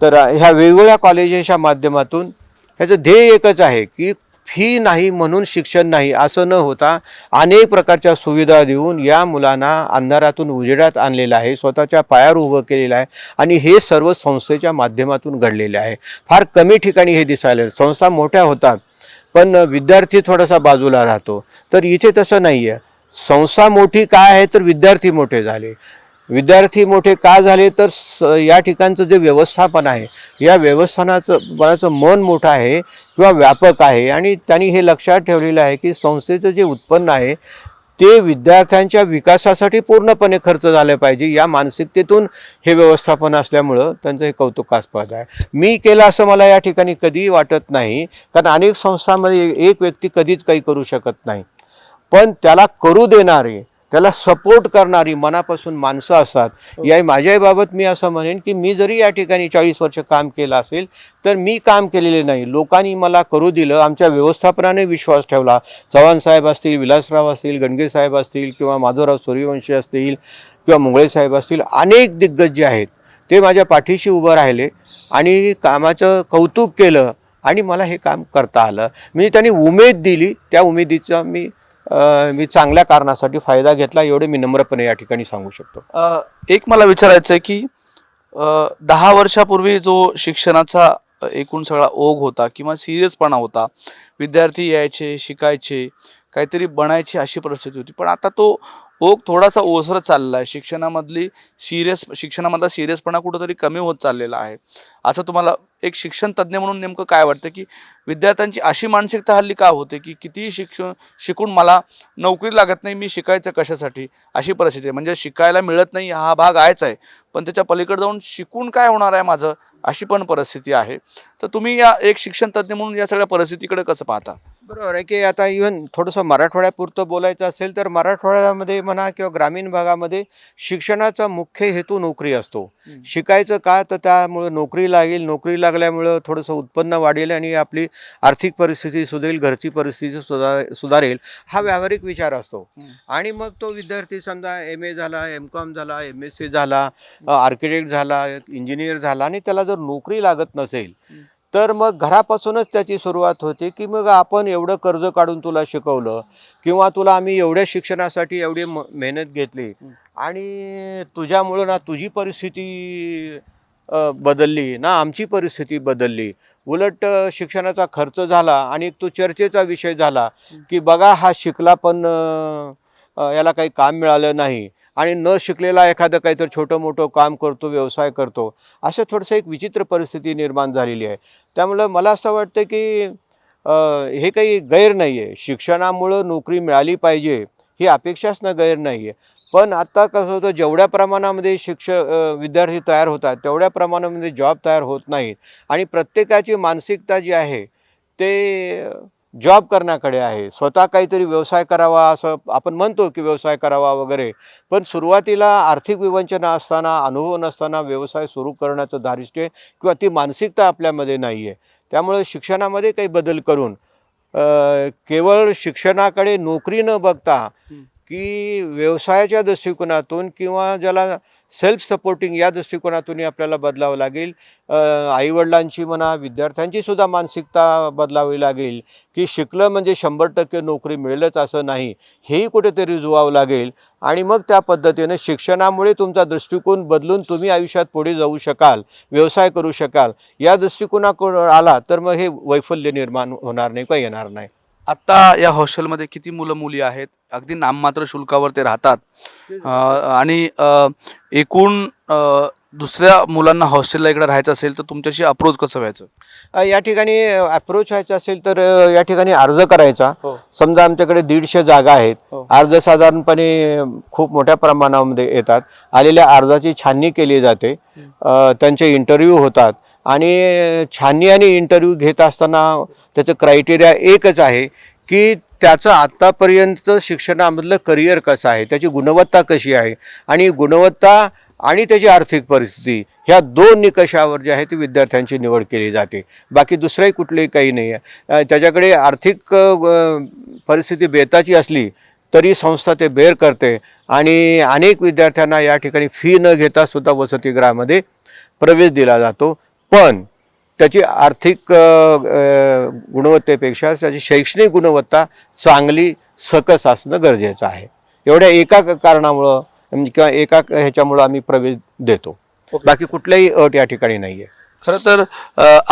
Speaker 2: तर ह्या वेगवेगळ्या कॉलेजेसच्या माध्यमातून ह्याचं ध्येय एकच आहे की फी नाही म्हणून शिक्षण नाही असं न होता अनेक प्रकारच्या सुविधा देऊन या मुलांना अंधारातून उजेडात आणलेलं आहे, स्वतःच्या पायावर उभं केलेलं आहे आणि हे सर्व संस्थेच्या माध्यमातून घडलेले आहे. फार कमी ठिकाणी हे दिसायला संस्था मोठ्या होतात पण विद्यार्थी थोडासा बाजूला राहतो. तर इथे तसं नाही आहे. संस्था मोठी काय आहे तर विद्यार्थी मोठे झाले. विद्यार्थी मोठे का झाले तर या ठिकाणचं जे व्यवस्थापन आहे, या व्यवस्थापनाचं मन मोठं आहे किंवा व्यापक आहे आणि त्यांनी हे लक्षात ठेवलेलं आहे की संस्थेचं जे उत्पन्न आहे ते विद्यार्थ्यांच्या विकासासाठी पूर्णपणे खर्च झाले पाहिजे. या मानसिकतेतून हे व्यवस्थापन असल्यामुळं त्यांचं हे कौतुकास्पद आहे. मी केलं असं मला या ठिकाणी कधीही वाटत नाही, कारण अनेक संस्थांमध्ये एक व्यक्ती कधीच काही करू शकत नाही, पण त्याला करू देणारे, त्याला सपोर्ट करणारी मनापासून माणसं असतात. या माझ्याही बाबत मी असं म्हणेन की मी जरी या ठिकाणी 40 वर्ष काम केलं असेल तर मी काम केलेले नाही, लोकांनी मला करू दिलं. आमच्या व्यवस्थापनाने विश्वास ठेवला. चव्हाण साहेब असतील, विलासराव असतील, गणगे साहेब असतील किंवा माधवराव सूर्यवंशी असतील किंवा मुंगळे साहेब असतील, अनेक दिग्गज जे आहेत ते माझ्या पाठीशी उभं राहिले आणि कामाचं कौतुक केलं आणि मला हे काम करता आलं. म्हणजे त्यांनी उमेद दिली, त्या उमेदीचा मी चांगल्या कारणासाठी फायदा घेतला, एवढे मी नम्रपणे या ठिकाणी सांगू शकतो.
Speaker 1: एक मला विचारायचं आहे की 10 वर्षापूर्वी जो शिक्षणाचा एकूण सगळा ओघ होता किंवा सिरियसपणा होता, विद्यार्थी यायचे, शिकायचे, काहीतरी बनायची अशी परिस्थिती होती, पण आता तो ओघ थोडासा ओसरत चालला आहे. शिक्षणामधला सिरियसपणा कुठंतरी कमी होत चाललेला आहे. असं तुम्हाला एक शिक्षण तज्ज्ञ म्हणून नेमकं काय वाटतं की विद्यार्थ्यांची अशी मानसिकता हल्ली का होते की कितीही शिकून मला नोकरी लागत नाही, मी शिकायचं कशासाठी, अशी परिस्थिती आहे. म्हणजे शिकायला मिळत नाही हा भाग आहेच आहे, पण त्याच्या पलीकडे जाऊन शिकून काय होणार आहे माझं, अशी पण परिस्थिती आहे. तर तुम्ही या एक शिक्षण तज्ज्ञ म्हणून या सगळ्या परिस्थितीकडे कसं पाहता?
Speaker 2: बरोबर आहे की आता इव्हन थोडंसं मराठवाड्यापुरतं बोलायचं असेल तर मराठवाड्यामध्ये म्हणा किंवा ग्रामीण भागामध्ये शिक्षणाचा मुख्य हेतू नोकरी असतो. शिकायचं का तर त्यामुळे नोकरी लागेल, नोकरी लागल्यामुळं थोडंसं उत्पन्न वाढेल आणि आपली आर्थिक परिस्थिती सुधरेल, घरची परिस्थिती सुधारेल, हा व्यावहारिक विचार असतो. आणि मग तो विद्यार्थी समजा MA झाला, MCOM झाला, MSc झाला, आर्किटेक्ट झाला, इंजिनियर झाला आणि त्याला जर नोकरी लागत नसेल तर मग घरापासूनच त्याची सुरुवात होते की मग आपण एवढं कर्ज काढून तुला शिकवलं किंवा तुला आम्ही एवढ्या शिक्षणासाठी एवढी मेहनत घेतली आणि तुझ्यामुळं ना तुझी परिस्थिती बदलली ना आमची परिस्थिती बदलली, उलट शिक्षणाचा खर्च झाला आणि एक तो चर्चेचा विषय झाला की बघा हा शिकला पण याला काही काम मिळालं नाही आणि न शिकलेला एखादं काहीतरी छोटं मोठं काम करतो, व्यवसाय करतो, असं थोडंसं एक विचित्र परिस्थिती निर्माण झालेली आहे. त्यामुळं मला असं वाटतं की हे काही गैर नाही आहे. शिक्षणामुळं नोकरी मिळाली पाहिजे ही अपेक्षाच ना गैर नाही आहे. पण आता कसं होतं, जेवढ्या प्रमाणामध्ये विद्यार्थी तयार होतात तेवढ्या प्रमाणामध्ये जॉब तयार होत नाहीत आणि प्रत्येकाची मानसिकता जी आहे ते जॉब करण्याकडे आहे. स्वतः काहीतरी व्यवसाय करावा असं आपण म्हणतो की व्यवसाय करावा वगैरे, पण सुरुवातीला आर्थिक विवंचना असताना, अनुभव नसताना व्यवसाय सुरू करण्याचं धारिष्ट्य किंवा ती मानसिकता आपल्यामध्ये नाही आहे. त्यामुळे शिक्षणामध्ये काही बदल करून केवळ शिक्षणाकडे नोकरी न बघता की व्यवसायाच्या दृष्टिकोनातून किंवा ज्याला सेल्फ सपोर्टिंग या दृष्टिकोनातूनही आपल्याला बदलावं लागेल. आईवडिलांची म्हणा, विद्यार्थ्यांची सुद्धा मानसिकता बदलावी लागेल की शिकलं म्हणजे 100% नोकरी मिळेलच असं नाही, हेही कुठेतरी रुजवावं लागेल. आणि मग त्या पद्धतीने शिक्षणामुळे तुमचा दृष्टिकोन बदलून तुम्ही आयुष्यात पुढे जाऊ शकाल, व्यवसाय करू शकाल. या दृष्टिकोनाकडे आला तर मग हे वैफल्य निर्माण होणार नाही, काही येणार नाही.
Speaker 1: आता या हॉस्टेलमध्ये किती मुलं मुली आहेत? अगदी नाममात्र शुल्कावर ते राहतात आणि एकूण दुसऱ्या मुलांना हॉस्टेलला इकडे राहायचं असेल तर तुमच्याशी अप्रोच कसं व्हायचं?
Speaker 2: या ठिकाणी अप्रोच व्हायचं असेल तर या ठिकाणी अर्ज करायचा.
Speaker 1: हो.
Speaker 2: समजा आमच्याकडे 150 जागा आहेत.
Speaker 1: हो.
Speaker 2: अर्ज साधारणपणे खूप मोठ्या प्रमाणामध्ये येतात. आलेल्या अर्जाची छाननी केली जाते. त्यांचे इंटरव्ह्यू होतात आणि छाननी आणि इंटरव्ह्यू घेत असताना त्याचं क्रायटेरिया एकच आहे की त्याचं आत्तापर्यंत शिक्षणामधलं करिअर कसं आहे, त्याची गुणवत्ता कशी आहे आणि गुणवत्ता आणि त्याची आर्थिक परिस्थिती ह्या 2 निकषावर जे आहे ती विद्यार्थ्यांची निवड केली जाते. बाकी दुसरंही कुठलंही काही नाही आहे. त्याच्याकडे आर्थिक परिस्थिती बेताची असली तरी संस्था ते बेर करते आणि अनेक विद्यार्थ्यांना या ठिकाणी फी न घेता सुद्धा वसतिगृहामध्ये प्रवेश दिला जातो. पण त्याची आर्थिक गुणवत्तेपेक्षा त्याची शैक्षणिक गुणवत्ता चांगली सकस असणं गरजेचं आहे. एवढ्या एका कारणामुळं किंवा एका ह्याच्यामुळं आम्ही प्रवेश देतो. बाकी कुठल्याही अट या ठिकाणी नाही आहे.
Speaker 1: खरं तर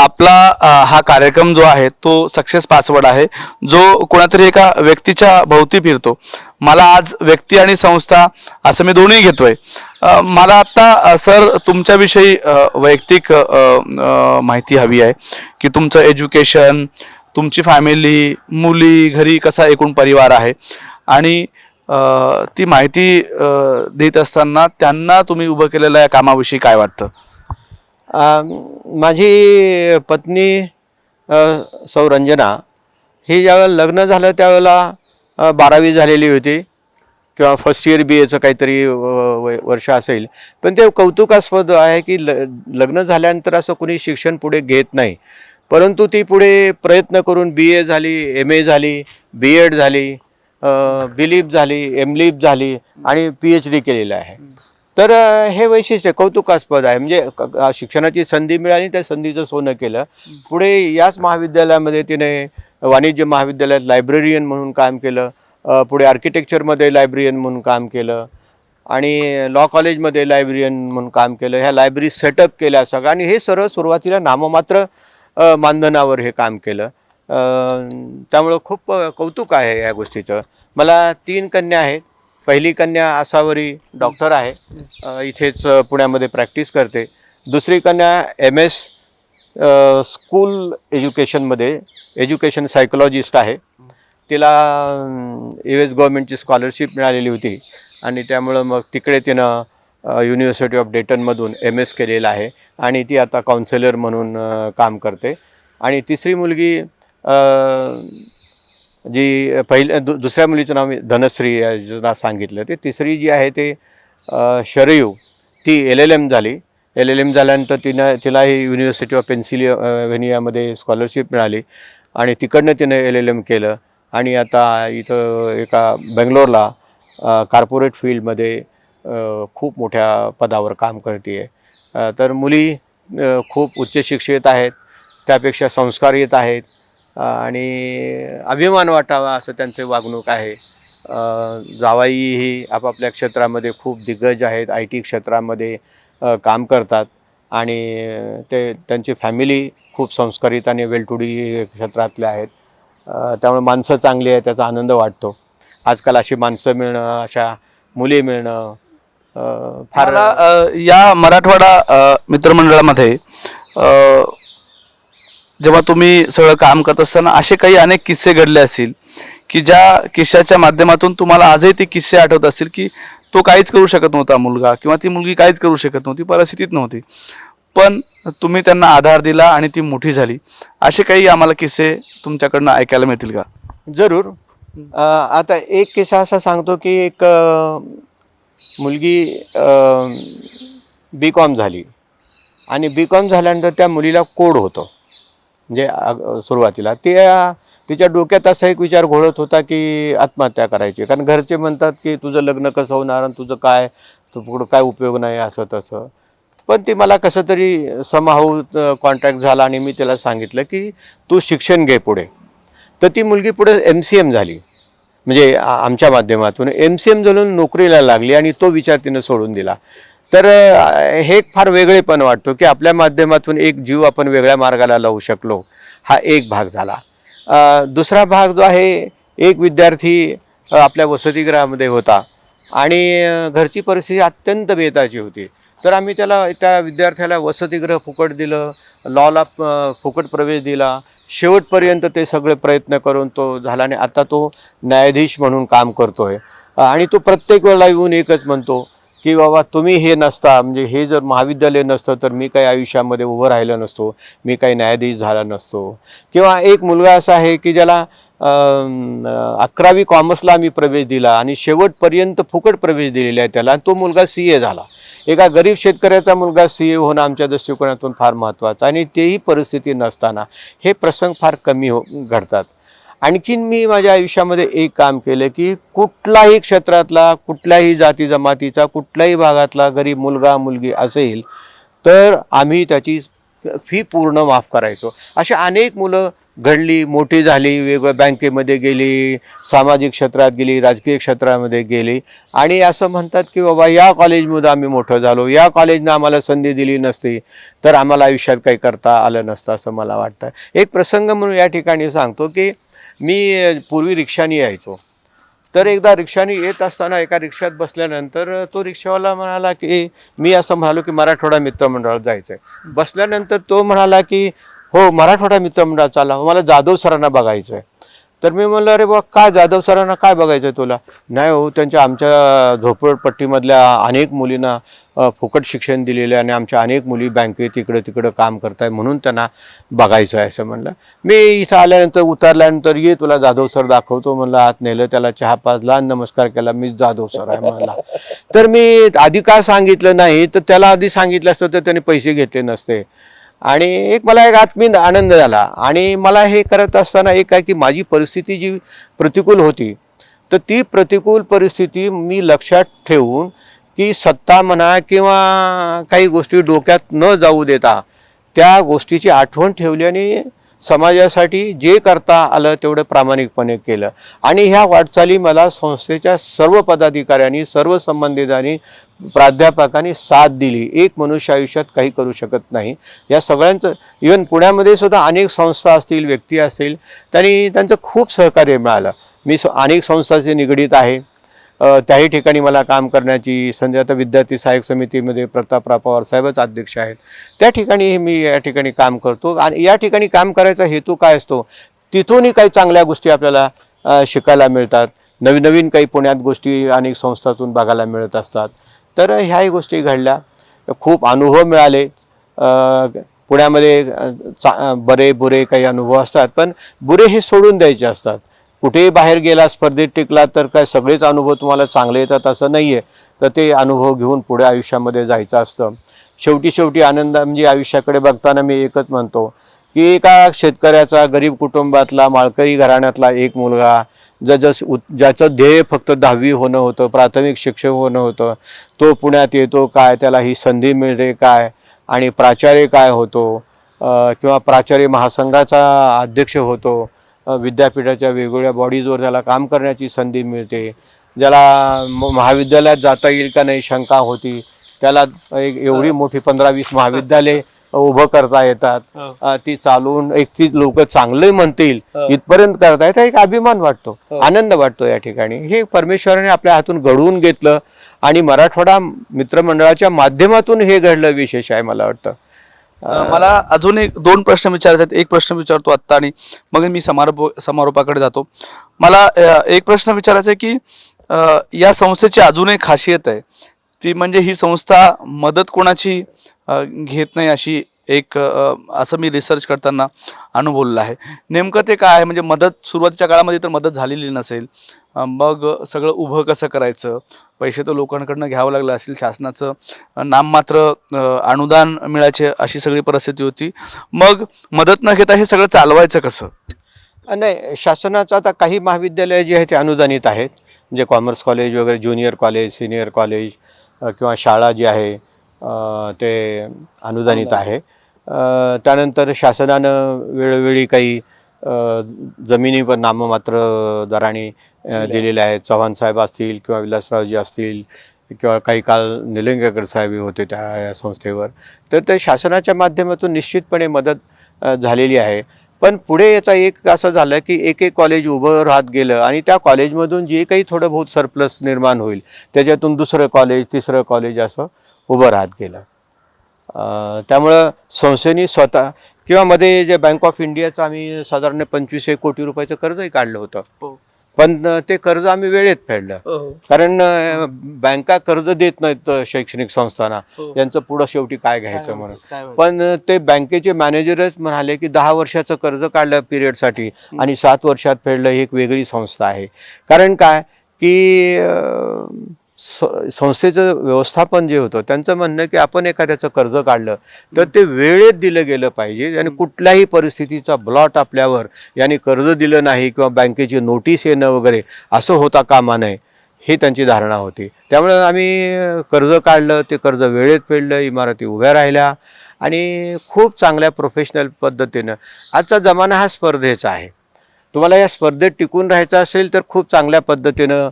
Speaker 1: आपला हा कार्यक्रम जो आहे तो सक्सेस पासवर्ड आहे, जो कोणातरी एका व्यक्तीच्या भोवती फिरतो. मला आज व्यक्ती आणि संस्था असं मी दोन्ही घेतोय. मला आत्ता सर तुमच्याविषयी वैयक्तिक माहिती हवी आहे की तुमचं एज्युकेशन, तुमची फॅमिली, मुली, घरी कसा एकूण परिवार आहे आणि ती माहिती देत असताना त्यांना तुम्ही उभं केलेल्या या कामाविषयी काय वाटतं?
Speaker 2: माझी पत्नी सौ रंजना ही ज्यावेळेला लग्न झालं त्यावेळेला 12वी झालेली होती किंवा फर्स्ट इयर BAचं काहीतरी वर्ष असेल. पण ते कौतुकास्पद आहे की लग्न झाल्यानंतर असं कोणी शिक्षण पुढे घेत नाही, परंतु ती पुढे प्रयत्न करून BA झाली, MA झाली, B.Ed झाली, B.Lib झाली, M.Lib झाली आणि PhD केलेलं आहे. तर हे वैशिष्ट्य कौतुकास्पद आहे. म्हणजे शिक्षणाची संधी मिळाली, त्या संधीचं सोनं केलं. पुढे याच महाविद्यालयामध्ये तिने वाणिज्य महाविद्यालयात लायब्ररियन म्हणून काम केलं. पुढे आर्किटेक्चरमध्ये लायब्ररियन म्हणून काम केलं आणि लॉ कॉलेजमध्ये लायब्ररियन म्हणून काम केलं. ह्या लायब्ररी सेटअप केल्या सगळं आणि हे सर्व सुरुवातीला नाममात्र मानधनावर हे काम केलं. त्यामुळं खूप कौतुक आहे या गोष्टीचं. मला 3 कन्या आहेत. पहिली कन्या आसावरी डॉक्टर आहे, इथेच पुण्यामध्ये प्रॅक्टिस करते. दुसरी कन्या MS स्कूल एज्युकेशनमध्ये एज्युकेशन सायकोलॉजिस्ट आहे. तिला US गव्हर्नमेंटची स्कॉलरशिप मिळालेली होती आणि त्यामुळं मग तिकडे तिनं युनिव्हर्सिटी ऑफ डेटनमधून MS केलेलं आहे आणि ती आता काउन्सिलर म्हणून काम करते. आणि तिसरी मुलगी जी दुसऱ्या मुलीचं नाव मी धनश्री ज्यांना सांगितलं, ते तिसरी जी आहे ते शरयू, ती LLM झाली. LLM झाल्यानंतर तिलाही युनिव्हर्सिटी ऑफ पेन्सिल्व्हेनियामध्ये स्कॉलरशिप मिळाली आणि तिकडनं तिनं LLM केलं आणि आता इथं एका बेंगलोरला कॉर्पोरेट फील्डमध्ये खूप मोठ्या पदावर काम करते आहे. तर मुली खूप उच्च शिक्षित आहेत, त्यापेक्षा संस्कारित आहेत आणि अभिमान वाटावा असं त्यांचे वागणूक आहे. जावाईही आपापल्या क्षेत्रामध्ये खूप दिग्गज आहेत, IT क्षेत्रामध्ये काम करतात आणि त्यांची फॅमिली खूप संस्कारित आणि वेल टू डी क्षेत्रातले आहेत. त्यामुळे माणसं चांगली आहेत, त्याचा आनंद वाटतो. आजकाल अशी माणसं मिळणं, अशा मुली मिळणं फार.
Speaker 1: या मराठवाडा मित्रमंडळामध्ये जेव्हा तुम्ही सगळं काम करत असताना असे काही अनेक किस्से घडले असतील की ज्या किस्स्याच्या माध्यमातून तुम्हाला आजही ते किस्से आठवत असतील की तो काहीच करू शकत नव्हता मुलगा किंवा ती मुलगी काहीच करू शकत नव्हती, परिस्थितीत नव्हती, पण तुम्ही त्यांना आधार दिला आणि ती मोठी झाली. असे काही आम्हाला किस्से तुमच्याकडनं ऐकायला मिळतील का?
Speaker 2: जरूर. आता एक किस्सा असा सांगतो की एक मुलगी B.Com झाली आणि B.Com झाल्यानंतर त्या मुलीला कोड होतं. म्हणजे सुरुवातीला तिच्या डोक्यात असा एक विचार घोळत होता की आत्महत्या करायची, कारण घरचे म्हणतात की तुझं लग्न कसं होणार आणि तुझं काय, तू पुढं काय उपयोग नाही असं तसं. पण ती मला कसं तरी समहाऊ कॉन्टॅक्ट झाला आणि मी तिला सांगितलं की तू शिक्षण घे पुढे. तर ती मुलगी पुढे MCM झाली, म्हणजे आमच्या माध्यमातून MCM झालून नोकरीला लागली आणि तो विचार तिनं सोडून दिला. तर हे एक फार वेगळेपण वाटतो की आपल्या माध्यमातून एक जीव आपण वेगळ्या मार्गाला लावू शकलो, हा एक भाग झाला. दुसरा भाग जो आहे, एक विद्यार्थी आपल्या वसतिगृहामध्ये होता आणि घरची परिस्थिती अत्यंत बेताची होती तर आम्ही त्या विद्यार्थ्याला वसतिगृह फुकट दिलं, लॉला फुकट प्रवेश दिला. शेवटपर्यंत ते सगळे प्रयत्न करून तो झाला आणि आता तो न्यायाधीश म्हणून काम करतोय. आणि तो प्रत्येक वेळेला येऊन एकच म्हणतो की बाबा तुम्ही हे नसता, म्हणजे हे जर महाविद्यालय नसतं तर मी काही आयुष्यामध्ये उभं राहिलो नसतो, मी काही न्यायाधीश झाला नसतो. किंवा एक मुलगा असा आहे की ज्याला 11वी कॉमर्सला आम्ही प्रवेश दिला आणि शेवटपर्यंत फुकट प्रवेश दिलेला आहे त्याला, तो मुलगा CA झाला. एका गरीब शेतकऱ्याचा मुलगा CA होणं आमच्या दृष्टिकोनातून फार महत्त्वाचं, आणि तेही परिस्थिती नसताना हे प्रसंग फार कमी घडतात. आणखीन मी माझ्या आयुष्यामध्ये एक काम केलं की कुठलाही क्षेत्रातला, कुठल्याही जाती जमातीचा, कुठल्याही भागातला गरीब मुलगा मुलगी असेल तर आम्ही त्याची फी पूर्ण माफ करायचो. अशा अनेक मुलं घडली, मोठी झाली, वेगवेगळ्या बँकेमध्ये गेली, सामाजिक क्षेत्रात गेली, राजकीय क्षेत्रामध्ये गेली, आणि असं म्हणतात की बाबा या कॉलेजमध्ये आम्ही मोठं झालो, या कॉलेजनं आम्हाला संधी दिली नसती तर आम्हाला आयुष्यात काही करता आलं नसतं असं मला वाटतं. एक प्रसंग म्हणून या ठिकाणी सांगतो की मी पूर्वी रिक्षाने यायचो. तर एकदा रिक्षाने येत असताना एका रिक्षात बसल्यानंतर तो रिक्षावाला म्हणाला की, मी असं म्हणालो की मराठवाडा मित्रमंडळात जायचं आहे. बसल्यानंतर तो म्हणाला की हो मराठवाडा मित्रमंडळात चाला, मला जाधव सरांना बघायचं आहे. तर मी म्हणलं अरे बा काय जाधव सरांना काय बघायचं आहे तुला? नाही हो, आमच्या झोपडपट्टीमधल्या अनेक मुलींना फुकट शिक्षण दिलेलं आहे आणि आमच्या अनेक मुली बँकेत इकडं तिकडं काम करत आहे म्हणून त्यांना बघायचं आहे असं म्हणलं. मी इथं आल्यानंतर उतरल्यानंतर ये तुला जाधव सर दाखवतो म्हणलं. आत नेलं, त्याला चहा पाजला, नमस्कार केला, मी जाधव सर आहे म्हणला. तर मी आधी का सांगितलं नाही, तर त्याला आधी सांगितलं असतं तर त्याने पैसे घेतले नसते. आणि मला एक आत्मीय आनंद झाला. आणि मला हे करत असताना एक आहे की माझी परिस्थिती जी प्रतिकूल होती, तर ती प्रतिकूल परिस्थिती मी लक्षात ठेवून की सत्ता म्हणा किंवा काही गोष्टी डोक्यात न जाऊ देता त्या गोष्टीची आठवण ठेवली आणि समाजासाठी जे करता आलं तेवढं प्रामाणिकपणे केलं. आणि ह्या वाटचाली मला संस्थेच्या सर्व पदाधिकाऱ्यांनी, सर्व संबंधितांनी, प्राध्यापकांनी साथ दिली. एक मनुष्य आयुष्यात काही करू शकत नाही. या सगळ्यांचं, इव्हन पुण्यामध्ये सुद्धा अनेक संस्था असतील, व्यक्ती असतील, त्यांचं खूप सहकार्य मिळालं. मी अनेक संस्थांशी निगडीत आहे. त्याही ठिकाणी मला काम करण्याची संधी. आता विद्यार्थी सहाय्यक समितीमध्ये प्रतापराव पवार साहेबच अध्यक्ष आहेत. त्या ठिकाणी मी या ठिकाणी काम करतो. आणि या ठिकाणी काम करायचा हेतू काय असतो, तिथूनही काही चांगल्या गोष्टी आपल्याला शिकायला मिळतात. नवीन नवीन काही पुण्यात गोष्टी अनेक संस्थातून बघायला मिळत असतात. तर ह्याही गोष्टी घडल्या, खूप अनुभव मिळाले. पुण्यामध्ये बरे बुरे काही अनुभव असतात, पण बुरे हे सोडून द्यायचे असतात. कुठेही बाहेर गेला, स्पर्धेत टिकला तर काय सगळेच अनुभव तुम्हाला चांगले येतात असं नाही आहे. तर ते अनुभव घेऊन पुढे आयुष्यामध्ये जायचं असतं. शेवटी आनंद म्हणजे आयुष्याकडे बघताना मी एकच म्हणतो की एका शेतकऱ्याचा, गरीब कुटुंबातला, माळकरी घराण्यातला एक मुलगा ज्याचं ध्येय फक्त 10वी होणं होतं, प्राथमिक शिक्षक होणं होतं, तो पुण्यात येतो काय, त्याला ही संधी मिळते काय, आणि प्राचार्य काय होतो, किंवा प्राचार्य महासंघाचा अध्यक्ष होतो, विद्यापीठाच्या वेगवेगळ्या बॉडीजवर त्याला काम करण्याची संधी मिळते. ज्याला महाविद्यालयात जाता येईल का नाही शंका होती, त्याला एवढी मोठी 15-20 महाविद्यालय उभं करता येतात. ती चालवून ती लोक चांगले म्हणतील इथपर्यंत करता येतात. एक अभिमान वाटतो, आनंद वाटतो या ठिकाणी. हे परमेश्वराने आपल्या हातून घडवून घेतलं आणि मराठवाडा मित्रमंडळाच्या माध्यमातून हे घडलं, विशेष आहे मला वाटतं.
Speaker 1: मला अजून दोन प्रश्न विचारायचे आहेत. एक प्रश्न विचारतो आत्ता आणि मग मी समारोपाकडे जातो. मला एक प्रश्न विचारायचा आहे की या संस्थेची अजून एक खासियत आहे, ती म्हणजे ही संस्था मदत कोणाची घेत नाही अशी एक असं मी रिसर्च करताना अनुभवलेलं आहे. नेमकं ते काय आहे, म्हणजे मदत सुरुवातीच्या काळामध्ये तर मदत झालेली नसेल, मग सगळं उभं कसं करायचं, पैसे तर लोकांकडनं घ्यावं लागलं असेल, शासनाचं नाममात्र अनुदान मिळायचे अशी सगळी परिस्थिती होती. मग मदत न घेता हे सगळं चालवायचं कसं?
Speaker 2: नाही, शासनाचं आता काही महाविद्यालय जे आहे ते अनुदानित आहेत, म्हणजे कॉमर्स कॉलेज वगैरे, ज्युनियर कॉलेज, सिनियर कॉलेज किंवा शाळा जी आहे ते अनुदानित आहे. त्यानंतर शासनानं वेळोवेळी काही जमिनी पण नाममात्र दराने दिलेल्या आहेत. चव्हाण साहेब असतील किंवा विलासरावजी असतील किंवा काही काळ निलंगेकर साहेब होते त्या संस्थेवर, तर ते शासनाच्या माध्यमातून निश्चितपणे मदत झालेली आहे. पण पुढे याचा एक असं झालं की एक कॉलेज उभं राहत गेलं आणि त्या कॉलेजमधून जे काही थोडं बहुत सरप्लस निर्माण होईल त्याच्यातून दुसरं कॉलेज, तिसरं कॉलेज असं उभं राहत गेलं. त्यामुळं संस्थेने स्वतः किंवा मध्ये जे बँक ऑफ इंडियाचं आम्ही साधारण 25 कोटी रुपयाचं कर्जही काढलं होतं.
Speaker 1: हो.
Speaker 2: पण ते कर्ज आम्ही वेळेत फेडलं. कारण बँका कर्ज देत नाहीत शैक्षणिक संस्थांना, यांचं पुढं शेवटी काय घ्यायचं म्हणून. पण ते बँकेचे मॅनेजरच म्हणाले की 10 वर्षाचं कर्ज काढलं पिरियडसाठी आणि 7 वर्षात फेडलं, ही एक वेगळी संस्था आहे. कारण काय की संस्थेचं व्यवस्थापन जे होतं त्यांचं म्हणणं की आपण एखाद्याचं कर्ज काढलं तर ते वेळेत दिलं गेलं पाहिजे आणि कुठल्याही परिस्थितीचा ब्लॉट आपल्यावर याने कर्ज दिलं नाही किंवा बँकेची नोटीस येणं वगैरे असं होता कामा नये, ही त्यांची धारणा होती. त्यामुळे आम्ही कर्ज काढलं, ते कर्ज वेळेत फेडलं, इमारती उभ्या राहिल्या आणि खूप चांगल्या प्रोफेशनल पद्धतीनं. आजचा जमाना हा स्पर्धेचा आहे. तुम्हाला या स्पर्धेत टिकून राहायचं असेल तर खूप चांगल्या पद्धतीनं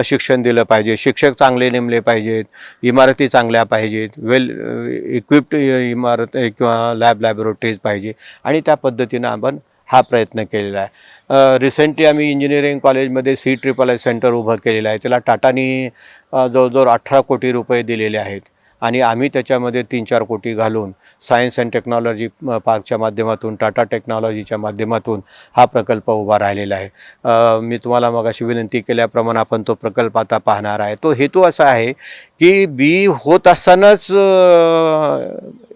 Speaker 2: शिक्षण दिलं पाहिजे, शिक्षक चांगले नेमले पाहिजेत, इमारती चांगल्या पाहिजेत, वेल इक्विप्ड इमारत किंवा लॅबोरेटरीज पाहिजे आणि त्या पद्धतीनं आपण हा प्रयत्न केलेला आहे. रिसेंटली आम्ही इंजिनिअरिंग कॉलेजमध्ये CIII सेंटर उभं केलेलं आहे. त्याला टाटानी जवळजवळ 18 कोटी रुपये दिलेले आहेत आणि आम्ही त्याच्यामध्ये 3-4 कोटी घालून सायन्स अँड टेक्नॉलॉजी पार्कच्या माध्यमातून, टाटा टेक्नॉलॉजीच्या माध्यमातून हा प्रकल्प उभा राहिलेला आहे. मी तुम्हाला मगाशी विनंती केल्याप्रमाणे आपण तो प्रकल्प आता पाहणार आहे. तो हेतू असा आहे की बी होत असतानाच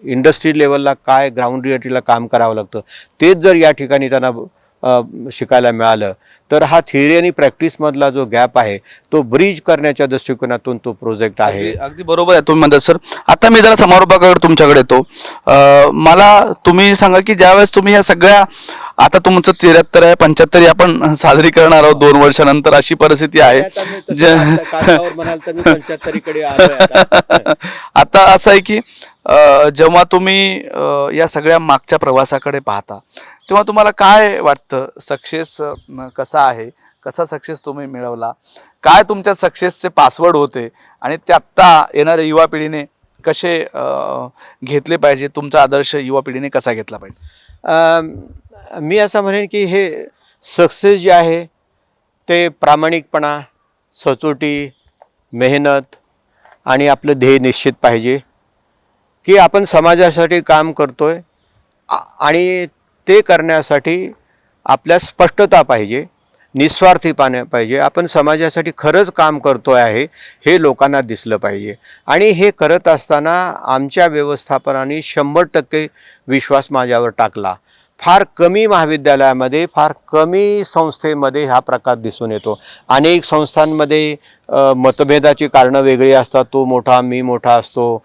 Speaker 2: इंडस्ट्री लेवलला काय ग्राउंड रियालिटीला काम करावं लागतं, तेच जर या ठिकाणी त्यांना शिकायला मिळालं तर हा थिअरी आणि प्रॅक्टिसमधला जो गॅप आहे तो ब्रिज करण्याच्या दृष्टिकोनातून तो प्रोजेक्ट आहे.
Speaker 1: अगदी बरोबर आहे तुम्ही म्हणतात सर. आता मी जरा समारोपाकडे तुमच्याकडे येतो. मला तुम्ही सांगा की ज्यावेळेस तुम्ही ह्या सगळ्या, आता तुमचं 73 आहे 75 आपण साजरी करणार आहोत 2 वर्षानंतर, अशी परिस्थिती आहे. आता असं आहे की जेव्हा तुम्ही या सगळ्या मागच्या प्रवासाकडे पाहता तेव्हा तुम्हाला काय वाटतं, सक्सेस कसा आहे, कसा सक्सेस तुम्ही मिळवला, काय तुमच्या सक्सेसचे पासवर्ड होते आणि ते आत्ता येणाऱ्या युवा पिढीने कसे घेतले पाहिजे, तुमचा आदर्श युवा पिढीने कसा घेतला पाहिजे?
Speaker 2: मी असं म्हणेन की हे सक्सेस जे आहे ते प्रामाणिकपणा, सचोटी, मेहनत आणि आपलं ध्येय निश्चित पाहिजे की आपण समाजासाठी काम करतोय आणि ते करण्यासाठी आपल्या स्पष्टता पाहिजे, निस्वार्थीपणा पाहिजे. आपण समाजासाठी खरंच काम करतोय आहे हे लोकांना दिसलं पाहिजे आणि हे करत असताना आमच्या व्यवस्थापनाने 100% विश्वास माझ्यावर टाकला. फार कमी महाविद्यालयामध्ये, फार कमी संस्थेमध्ये हा प्रकार दिसून येतो. अनेक संस्थांमध्ये मतभेदाची कारणं वेगळी असतात, तो मोठा मी मोठा असतो,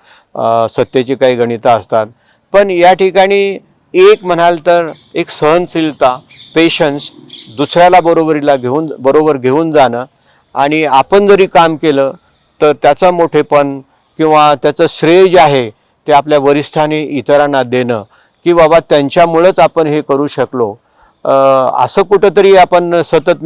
Speaker 2: सत्तेची काही गणितं असतात. पण या ठिकाणी एक म्हणाल तर एक सहनशीलता, पेशन्स, दुसऱ्याला बरोबर घेऊन जाणं आणि आपण जरी काम केलं तर त्याचं मोठेपण किंवा त्याचं श्रेय जे आहे ते आपल्या वरिष्ठांनी इतरांना देणं की बाबा त्यांच्यामुळेच आपण हे करू शकलो, असं कुठंतरी आपण सतत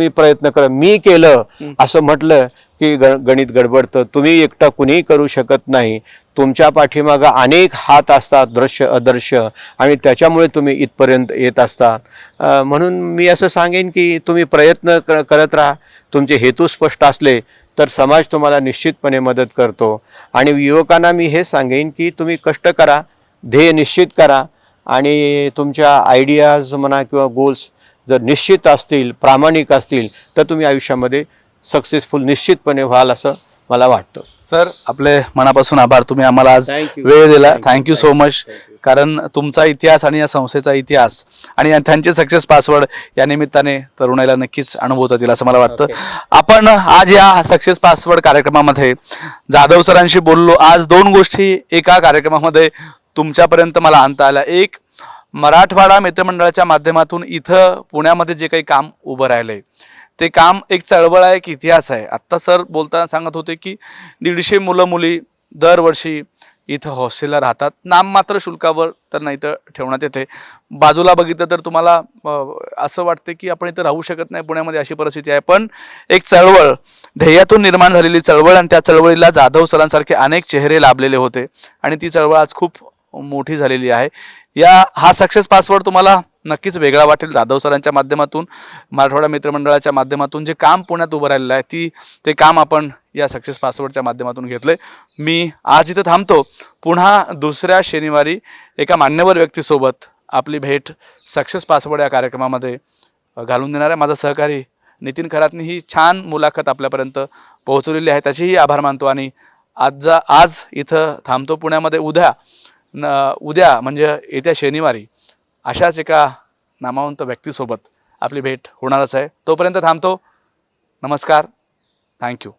Speaker 2: मी केलं असं म्हटलं की गणित गडबडतं. तुम्ही एकटा कुणीही करू शकत नाही, तुमच्या पाठीमागं अनेक हात असतात, दृश्य अदृश्य, आणि त्याच्यामुळे तुम्ही इथपर्यंत येत असता. म्हणून मी असं सांगेन की तुम्ही प्रयत्न करत राहा. तुमचे हेतू स्पष्ट असले तर समाज तुम्हाला निश्चितपणे मदत करतो. आणि युवकांना मी हे सांगेन की तुम्ही कष्ट करा, ध्येय निश्चित करा आणि तुमच्या आयडियाज म्हणा किंवा गोल्स जर निश्चित असतील, प्रामाणिक असतील तर तुम्ही आयुष्यामध्ये सक्सेसफुल निश्चितपणे व्हाल असं मला वाटतं.
Speaker 1: सर, आपले मनापासून आभार, तुम्ही आम्हाला आज वेळ दिला. Thank you so much. कारण तुमचा इतिहास आणि या संस्थेचा इतिहास आणि त्यांचे सक्सेस पासवर्ड या निमित्ताने तरुणाईला नक्कीच अनुभवता येईल असं मला वाटतं. आपण आज या सक्सेस पासवर्ड कार्यक्रमामध्ये जाधव सरांशी बोललो. आज 2 गोष्टी एका कार्यक्रमामध्ये तुमच्यापर्यंत मला आणता आल्या. एक, मराठवाडा मित्रमंडळाच्या माध्यमातून इथं पुण्यामध्ये जे काही काम उभं राहिलंय ते काम एक चळवळ आहे, एक इतिहास आहे. आत्ता सर बोलताना सांगत होते की 150 मुलं मुली दरवर्षी इथं हॉस्टेलला राहतात, नाममात्र शुल्कावर त्यांना इथं ठेवण्यात येते. बाजूला बघितलं तर तुम्हाला असं वाटते की आपण इथं राहू शकत नाही पुण्यामध्ये, अशी परिस्थिती आहे. पण एक चळवळ, ध्येयातून निर्माण झालेली चळवळ, आणि त्या चळवळीला जाधव सरांसारखे अनेक चेहरे लाभलेले होते आणि ती चळवळ आज खूप मोठी झालेली आहे. हा सक्सेस पासवर्ड तुम्हाला नक्कीच वेगळा वाटेल. जाधव सरांच्या माध्यमातून, मराठवाडा मित्रमंडळाच्या माध्यमातून जे काम पुण्यात उभं राहिलेलं आहे ते काम आपण या सक्सेस पासवर्डच्या माध्यमातून घेतलंय. मी आज इथं थांबतो. पुन्हा दुसऱ्या शनिवारी एका मान्यवर व्यक्तीसोबत आपली भेट सक्सेस पासवर्ड या कार्यक्रमामध्ये घालून देणार आहे. माझा सहकारी नितीन खरातनी ही छान मुलाखत आपल्यापर्यंत पोहोचवलेली आहे, त्याचेही आभार मानतो. आणि आज इथं थांबतो पुण्यामध्ये. उद्या म्हणजे येत्या शनिवारी अशाच एका नामवंत व्यक्तीसोबत आपली भेट होणारच आहे. तोपर्यंत थांबतो. नमस्कार. थँक्यू.